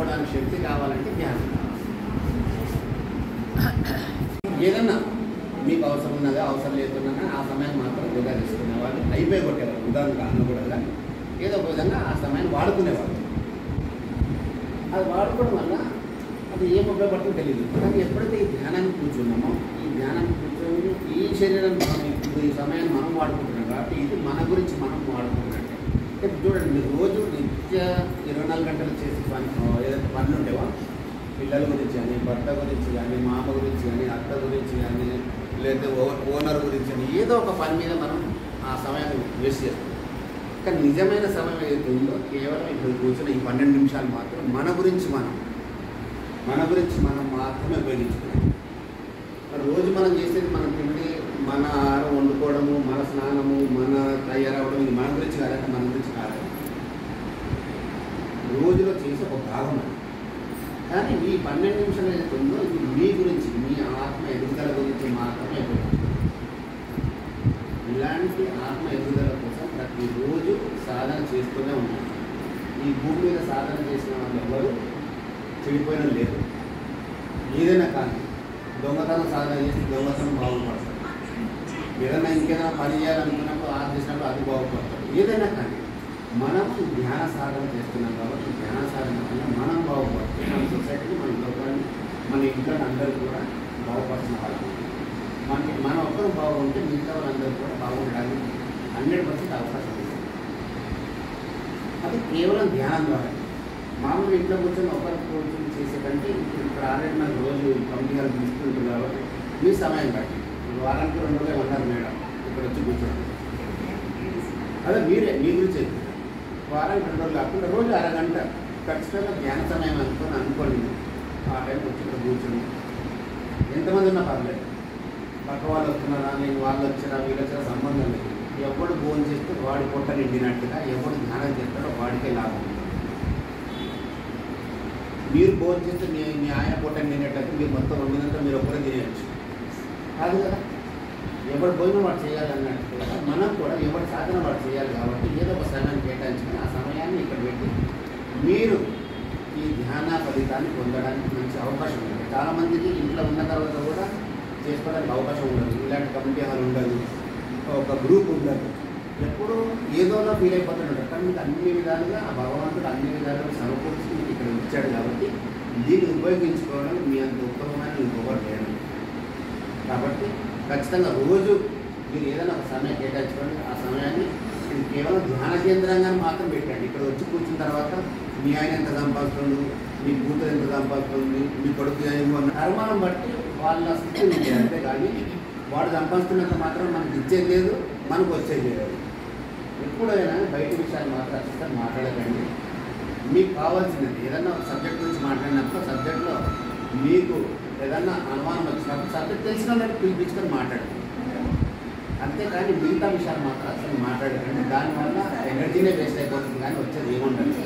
నిద్రపోవడానికి శక్తి కావాలంటే ధ్యానం కావాలి. ఏదన్నా మీకు అవసరం ఉన్నదా అవసరం లేకున్నా ఆ సమయాన్ని మాత్రం వృధా చేసుకునేవాళ్ళు, అయిపోయి కొట్టేవాళ్ళు. ఉదాహరణకు అన్న కూడా కానీ ఏదో ఒక విధంగా ఆ సమయాన్ని వాడుకునేవాళ్ళు. అది వాడుకోవడం వల్ల అది ఏం ఉపయోగపడుతుందో తెలియదు. కానీ ఎప్పుడైతే ఈ ధ్యానానికి కూర్చున్నామో, ఈ ధ్యానానికి కూర్చొని ఈ శరీరాన్ని మనం ఇప్పుడు ఈ సమయాన్ని మనం వాడుకుంటున్నాం కాబట్టి ఇది మన గురించి మనం వాడుకుంటున్నట్టే. ఇప్పుడు చూడండి, మీరు రోజు నిత్య 24 గంటలు చేసే పని ఏదైతే పనులు ఉండేవో, పిల్లల గురించి కానీ, భర్త గురించి కానీ, మామ గురించి కానీ, అత్త గురించి కానీ, లేదా ఓనర్ గురించి కానీ ఏదో ఒక పని మీద మనం ఆ సమయాన్ని వేస్ట్ చేస్తాం. కానీ నిజమైన సమయం ఏదైతే ఉందో కేవలం ఇప్పుడు కూర్చొని ఈ 12 నిమిషాలు మాత్రం మన గురించి మనం మాత్రమే ఉపయోగించుకున్నాం. రోజు మనం చేసేది మన తిండి, మన ఆహారం వండుకోవడము, మన స్నానము, మన తయారవడం, ఇది మన గురించి కాదంటే మన గురించి కాదు, రోజులో చేసే ఒక భాగం అది. కానీ ఈ 12 నిమిషాలు ఏదైతే ఉందో ఇది మీ గురించి, మీ ఆత్మ ఎదుగుదల గురించి మాత్రమే ఉపయోగించుకుంటాం. ఇలాంటి ఆత్మ ఎదుగుదల కోసం ప్రతిరోజు సాధన చేస్తూనే ఉన్నాం. ఈ భూమి మీద సాధన చేసిన వాళ్ళు ఎవరు చెడిపోయిన లేదు. ఏదైనా కానీ దొంగతనం సాధన చేసి దొంగతనం బాగుపడతారు, ఏదైనా ఇంకేదైనా పని చేయాలనుకున్నప్పుడు ఆ చేసినప్పుడు అది బాగుపడతారు. ఏదైనా కానీ మనం ధ్యాన సాధన చేస్తున్నాం కాబట్టి ధ్యాన సాధన వల్ల మనం బాగుపడుతుంది. మన సొసైటీని, మన లోకాన్ని, మన ఇంట్లో అందరూ కూడా బాగుపడుతున్న వాళ్ళు. మన ఒక్కరు బాగుంటే మిగతా వాళ్ళందరూ కూడా బాగుండడానికి 100% అవకాశం ఉంది. అది కేవలం ధ్యానం ద్వారా. మామూలుగా ఇంట్లో కూర్చొని ఒకరు కూర్చొని చేసే కంటే ఇప్పుడు ఆల్రెడీ నాకు రోజు కంపెనీలు తీసుకుంటుంది కాబట్టి మీ సమయం బట్టి వారానికి 2 రోజులు ఉంటారు మేడం ఇక్కడ వచ్చి కూర్చోండి. అదే మీరే మీ గురించి వారానికి 2 రోజులు కాకుండా రోజు అరగంట ఖచ్చితంగా ధ్యాన సమయం అనుకోండి. ఆ టైంకి వచ్చి ఇక్కడ కూర్చొని ఎంతమంది ఉన్నా పర్లేదు, పక్క వాళ్ళు వస్తున్నారా, నేను వాళ్ళు వచ్చారా, వీళ్ళు వచ్చారా సంబంధం లేదు. ఎవడు భోజనం చేస్తే వాడి పొట్ట నిండినట్టుగా, ఎవడు ధ్యానం చేస్తాడో వాడికే లాభం ఉంటుంది. మీరు భోజనం చేస్తే మీ ఆయన పొట్ట నిండినట్లయితే మీరు మొత్తం 2 గంటలు మీరు ఒక్కరే తినేయచ్చు కాదు కదా. ఎవరు భోజనం వాడు చేయాలన్నట్టు మనం కూడా ఎవరి సాధన వాడు చేయాలి కాబట్టి ఏదో ఒక సమయాన్ని కేటాయించుకొని ఆ సమయాన్ని ఇక్కడ పెట్టి మీరు ఈ ధ్యాన ఫలితాన్ని పొందడానికి మంచి అవకాశం ఉంది. చాలామందికి ఇంట్లో ఉన్న తర్వాత కూడా చేసుకోవడానికి అవకాశం ఉండదు, ఇలాంటి కమిటీ హాల్ ఉండదు, ఒక గ్రూప్ ఉండదు, ఎప్పుడూ ఏదోలా ఫీల్ అయిపోతుంటారు. కానీ మీకు అన్ని విధాలుగా ఆ భగవంతుడు అన్ని విధాలుగా సమకూర్చి మీకు ఇక్కడ ఇచ్చాడు కాబట్టి దీన్ని ఉపయోగించుకోవడం మీ అంత ఉత్తమమైన ఇంకొకరు లేరు. కాబట్టి ఖచ్చితంగా రోజు మీరు ఏదైనా ఒక సమయం కేటాయించుకోండి. ఆ సమయాన్ని ఇది కేవలం ధ్యాన కేంద్రంగా మాత్రం పెట్టండి. ఇక్కడ వచ్చి కూర్చున్న తర్వాత మీ ఆయన ఎంత సంపాదిస్తుంది, మీ కూతురు ఎంత సంపాదిస్తుంది, మీ కొడుకు ఏమన్న కర్మాలను బట్టి వాళ్ళ స్థితి ఉంది. అంతేగాని వాడు సంపాదిస్తున్నంత మాత్రం మనకి ఇచ్చేది లేదు, మనకు వచ్చేది లేదు. ఎప్పుడైనా బయట విషయాలు మాత్రం ఖచ్చితంగా మాట్లాడకండి. మీకు కావాల్సింది ఏదన్నా ఒక సబ్జెక్ట్ గురించి మాట్లాడినప్పుడు సబ్జెక్ట్లో మీకు ఏదన్నా అనుమానం వచ్చినప్పుడు సబ్జెక్ట్ తెలిసిన వాళ్ళకి పిలిపించుకొని మాట్లాడండి. అంతేకాని మిగతా విషయాలు మాత్రం అసలు మాట్లాడకండి. దానివల్ల ఎనర్జీనే వేస్ట్ అయిపోతుంది కానీ వచ్చేది ఏముండదు.